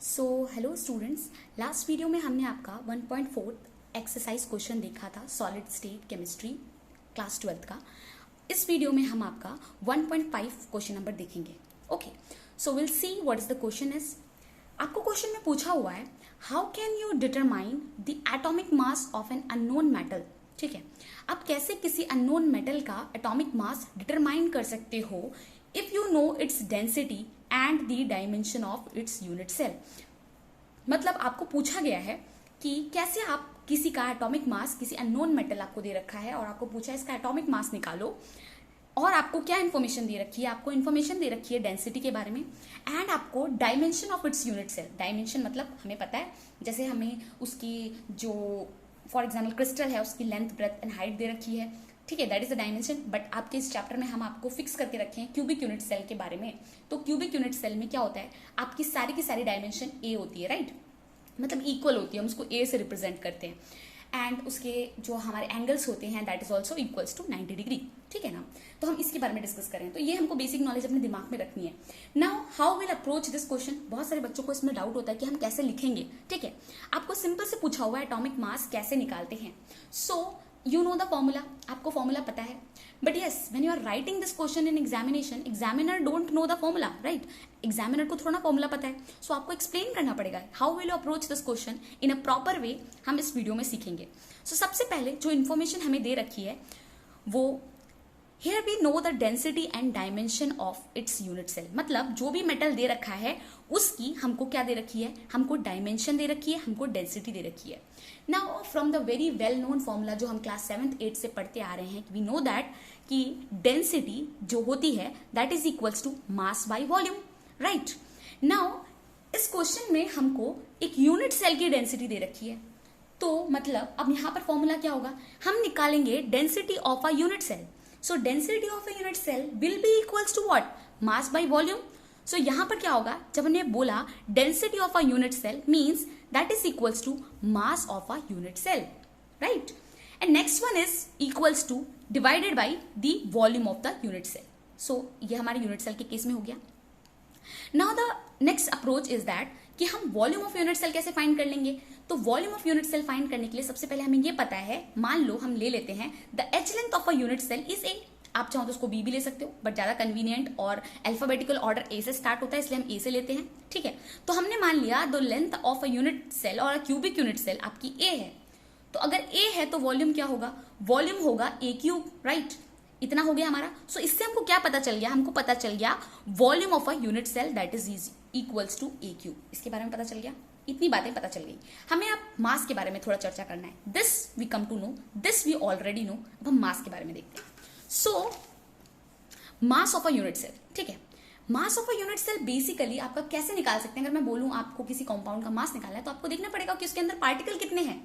So hello students, last video में हमने आपका 1.4 एक्सरसाइज क्वेश्चन देखा था सॉलिड स्टेट केमिस्ट्री क्लास 12 का। इस वीडियो में हम आपका 1.5 क्वेश्चन नंबर देखेंगे। Okay, so will see what is the question is. आपको क्वेश्चन में पूछा हुआ है how can you determine the atomic mass of an unknown metal. ठीक है, आप कैसे किसी अननोन मेटल का एटॉमिक मास डिटरमाइन कर सकते हो if you know its density and the dimension of its unit cell. मतलब आपको पूछा गया है कि कैसे आप किसी का एटॉमिक मास, किसी अननोन मेटल आपको दे रखा है और आपको पूछा है इसका एटॉमिक मास निकालो, और आपको क्या इन्फॉर्मेशन दे रखी है, आपको इन्फॉर्मेशन दे रखी है डेंसिटी के बारे में एंड आपको dimension of its unit cell. Dimension मतलब हमें पता है, जैसे हमें उसकी जो फॉर एग्जाम्पल क्रिस्टल है उसकी लेंथ, ब्रेथ एंड हाइट दे रखी है। ठीक है, that is the dimension. But आपके इस चैप्टर में हम आपको फिक्स करके रखे हैं क्यूबिक यूनिट सेल के बारे में। तो क्यूबिक यूनिट सेल में क्या होता है, आपकी सारी की सारी डायमेंशन ए होती है, राइट, मतलब इक्वल होती है, हम उसको ए से रिप्रेजेंट करते हैं एंड उसके जो हमारे एंगल्स होते हैं that is also equals to 90 degree. ठीक है ना, तो हम इसके बारे में डिस्कस करें, तो ये हमको बेसिक नॉलेज अपने दिमाग में रखनी है। Now how will approach this question. बहुत सारे बच्चों को इसमें डाउट होता है कि हम कैसे लिखेंगे। ठीक है, आपको सिंपल से पूछा हुआ है एटॉमिक मास कैसे निकालते हैं। So you know the formula, आपको फॉर्मूला पता है, but yes when you are writing this question in examination, examiner don't know the formula, right. Examiner को थोड़ा फॉर्मूला पता है, सो आपको एक्सप्लेन करना पड़ेगा how will you approach this question in a proper way. हम इस वीडियो में सीखेंगे। सो सबसे पहले जो इन्फॉर्मेशन हमें दे रखी है वो Here we know the density and dimension of its unit cell। मतलब जो भी मेटल दे रखा है उसकी हमको क्या दे रखी है, हमको डायमेंशन दे रखी है, हमको डेंसिटी दे रखी है। Now from the very well known formula जो हम क्लास 7th 8th से पढ़ते आ रहे हैं, वी नो दैट कि डेंसिटी जो होती है that is equals to mass by volume, right. Now इस क्वेश्चन में हमको एक यूनिट सेल की डेंसिटी दे रखी है, तो मतलब अब यहाँ पर फॉर्मूला क्या होगा, हम निकालेंगे density of a unit cell. So density of a unit cell will be equals to what? Mass by volume. So यहाँ पर क्या होगा, जब हमने बोला density of a unit cell means that is equals to mass of a unit cell, right? And next one is equals to divided by the volume of the unit cell. So ये हमारे unit cell के case में हो गया। Now the next approach is that कि हम volume of unit cell कैसे find कर लेंगे। तो volume of unit cell find करने के लिए सबसे पहले हमें ये पता है, मान लो हम ले लेते हैं the edge length of a unit cell is A. आप चाहो तो उसको बी भी ले सकते हो, बट ज्यादा कन्वीनियंट और अल्फाबेटिकल ऑर्डर ए से स्टार्ट होता है, इसलिए हम ए से लेते हैं। ठीक है, तो हमने मान लिया the length of a unit cell और अ क्यूबिक यूनिट सेल आपकी ए है। तो अगर ए है तो वॉल्यूम क्या होगा, वॉल्यूम होगा ए क्यूब, राइट। इतना हो गया हमारा। सो इससे हमको क्या पता चल गया, हमको पता चल गया volume of a unit cell that is equals to A cube. इसके बारे में पता चल गया, इतनी बातें पता चल गई। हमें अब मास के बारे में थोड़ा चर्चा करना है। This we come to know, this we already know. अब हम मास के बारे में देखते हैं। So mass of a unit cell, ठीक है, mass of a unit cell basically आपका कैसे निकाल सकते हैं। अगर मैं बोलूं आपको किसी कंपाउंड का मास निकालना है तो आपको देखना पड़ेगा कि उसके अंदर पार्टिकल कितने हैं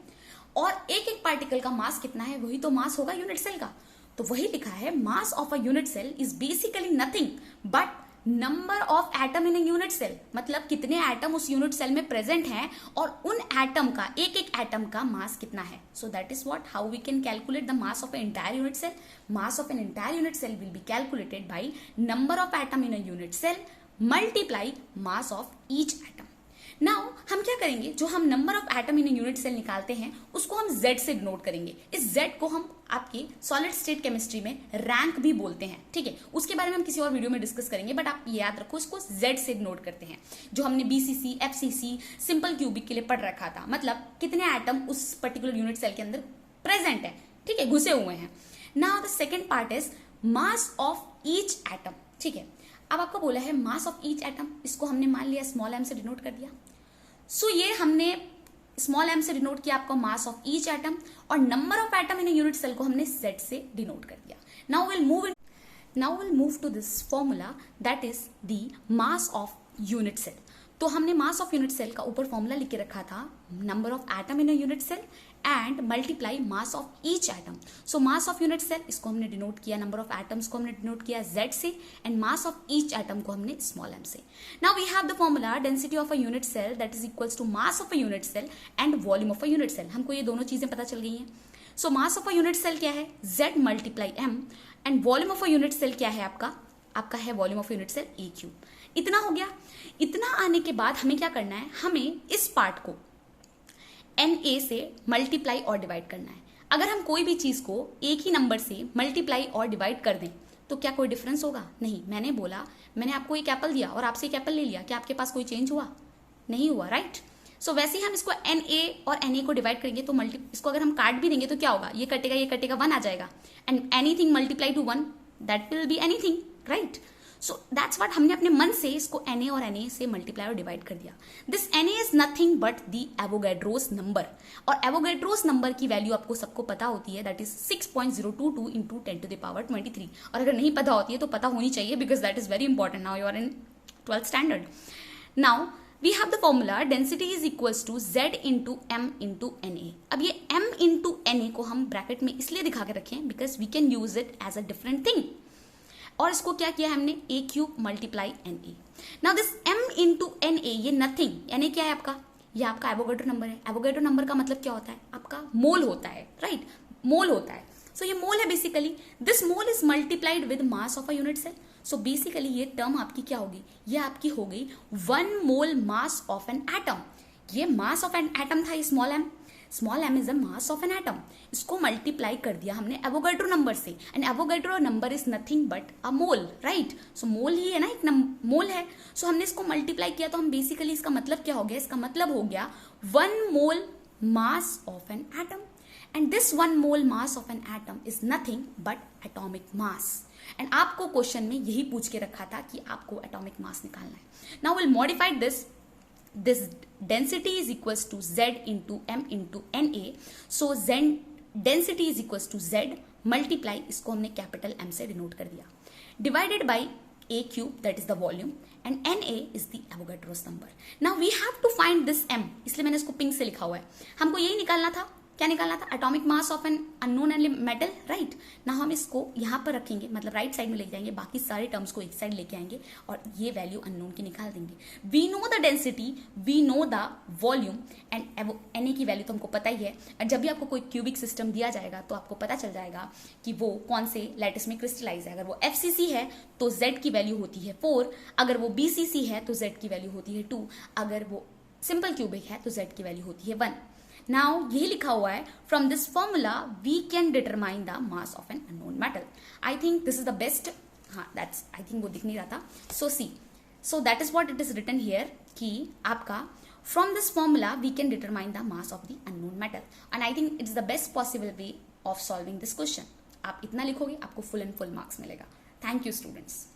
और एक एक पार्टिकल का मास कितना है, वही तो मास होगा यूनिट सेल का। तो वही लिखा है mass of a unit cell is basically nothing but number of atom in a unit cell. मतलब कितने एटम उस यूनिट सेल में प्रेजेंट हैं और उन एटम का, एक एक एटम का मास कितना है। So that is what how we can calculate the mass of an entire unit cell. Mass of an entire unit cell will be calculated by number of atom in a unit cell multiply mass of each atom. Now हम क्या करेंगे, जो हम number of atom in unit cell निकालते हैं उसको हम Z से डिनोट करेंगे। इस Z को हम आपकी सॉलिड स्टेट केमिस्ट्री में रैंक भी बोलते हैं। ठीक है, उसके बारे में हम किसी और वीडियो में डिस्कस करेंगे, बट आप ये याद रखो इसको Z से डिनोट करते हैं, जो हमने BCC, FCC, सिंपल क्यूबिक के लिए पढ़ रखा था। मतलब कितने एटम उस पर्टिकुलर यूनिट सेल के अंदर प्रेजेंट है, ठीक है, घुसे हुए हैं। Now the second part is mass of each atom. ठीक है, अब आपको बोला है मास ऑफ ईच एटम, इसको हमने मान लिया स्मॉल m से डिनोट कर दिया। सो ये हमने स्मॉल m से डिनोट किया आपका मास ऑफ ईच एटम, और number of atom in unit cell को हमने Z से डिनोट कर दिया। Now will move to this formula that is the mass of unit cell. तो हमने मास ऑफ यूनिट सेल का ऊपर फॉर्मूला लिख के रखा था, number of atom in a unit cell and multiply mass of each atom. So mass of unit cell इसको हमने डिनोट किया, नंबर ऑफ एटम्स को हमने डिनोट किया Z से, and mass of each atom को हमने स्मॉल m से। Now we have the formula density of a unit cell that is equals to mass of a unit cell and volume of a unit cell. हमको ये दोनों चीजें पता चल गई हैं। So mass of a unit cell क्या है, Z multiply m, and volume of a unit cell क्या है आपका है volume of unit cell A cube. इतना हो गया। इतना आने के बाद हमें क्या करना है, हमें इस पार्ट को Na से मल्टीप्लाई और डिवाइड करना है। अगर हम कोई भी चीज को एक ही नंबर से मल्टीप्लाई और डिवाइड कर दें तो क्या कोई डिफरेंस होगा? नहीं। मैंने बोला, मैंने आपको एक एप्पल दिया और आपसे एक एप्पल ले लिया, क्या आपके पास कोई चेंज हुआ? नहीं हुआ, राइट? सो वैसे ही हम इसको Na और Na को डिवाइड करेंगे तो इसको अगर हम काट भी देंगे तो क्या होगा? ये कटेगा 1 आ जाएगा। And anything multiply two 1 that will be anything, right? So that's what, हमने अपने मन से इसको Na और Na से मल्टीप्लाई और डिवाइड कर दिया। This Na is nothing but the Avogadro's number, और एवोगैड्रोस नंबर की वैल्यू आपको सबको पता होती है, दैट इज 6.022 इंटू 10⁻23। और अगर नहीं पता होती है तो पता होनी चाहिए, because that is very important. Now you are in 12th standard. Now we have the formula density is equals to Z into M into Na। अब ये M इंटू Na को हम ब्रैकेट में इसलिए दिखा के रखें because we can use it as a different thing. और इसको क्या किया हमने, A³ multiply Na। Now this M into Na, ये नथिंग, यानी क्या है आपका, ये आपका एवोगैड्रो नंबर है। एवोगैड्रो नंबर का मतलब क्या होता है? आपका मोल होता है, राइट? मोल होता है। सो ये मोल है basically. This mole is multiplied with mass of a unit cell. So basically ये टर्म आपकी क्या होगी, ये आपकी हो गई 1 mole mass of an atom. ये मास ऑफ एन एटम था small m, small m is the mass of an atom. इसको मल्टीप्लाई कर दिया हमने एवोगैड्रो नंबर से, and Avogadro number is nothing but a mole, right? So mole ही है ना, एक मोल है। सो हमने इसको मल्टीप्लाई किया तो हम बेसिकली, इसका मतलब क्या हो गया, इसका मतलब हो गया 1 mole mass of an atom. And this 1 mole mass of an atom is nothing but atomic mass. And आपको क्वेश्चन में यही पूछ के रखा था कि आपको एटॉमिक मास निकालना है। Now will modify this density is equals to Z into M into Na। so Z density is equals to Z multiply, इसको हमने कैपिटल M से डिनोट कर दिया, divided by A³ that is the volume and Na is the Avogadro's number। now we have to find this M, इसलिए मैंने इसको pink से लिखा हुआ है। हमको यही निकालना था, क्या निकालना था? Atomic mass of an unknown metal, right? ना हम इसको यहाँ पर रखेंगे, मतलब राइट साइड में लेके जाएंगे, बाकी सारे टर्म्स को एक साइड लेके आएंगे और ये वैल्यू अननोन की निकाल देंगे। We know the density, we know the volume and Na की वैल्यू तो हमको पता ही है। और जब भी आपको कोई क्यूबिक सिस्टम दिया जाएगा तो आपको पता चल जाएगा कि वो कौन से लैटिस में क्रिस्टलाइज है। अगर वो FCC है तो Z की वैल्यू होती है 4, अगर वो BCC है तो Z की वैल्यू होती है 2, अगर वो सिंपल क्यूबिक है तो Z की वैल्यू होती है 1। नाउ यही लिखा हुआ है, from this formula we can determine the mass of an unknown metal. I think this is the best. हाँ, दैट्स, आई थिंक वो दिख नहीं रहा था। So see, so that is what it is written here कि आपका from this formula we can determine the mass of the unknown metal. And I think it's the best possible way of solving this question. आप इतना लिखोगे, आपको full and full marks मिलेगा। Thank you students.